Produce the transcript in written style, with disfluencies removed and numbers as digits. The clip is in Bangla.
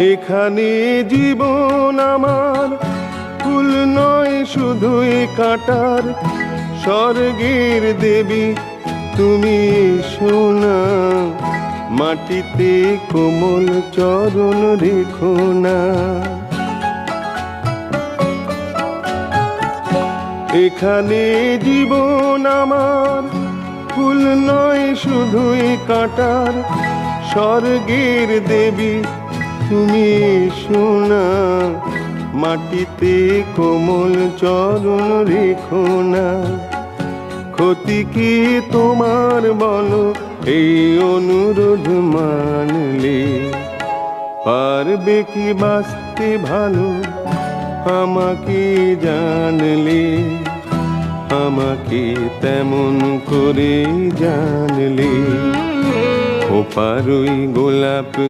এখানে জীবন আমার ফুল নয় শুধুই কাঁটার, স্বর্গের দেবী তুমি সোনা, মাটিতে কোমল চরণ রেখো না। এখানে জীবন আমার ফুল নয় শুধুই কাঁটার, স্বর্গের দেবী তুমি সোনা, মাটিতে কোমল চরণ রেখো না। ক্ষতি কি তোমার বলো এই অনুরোধ মানলে, পারবে কি বাঁচতে ভালো আমাকে জানলে, আমাকে তেমন করে জানলে। ও পারুই গোলাপ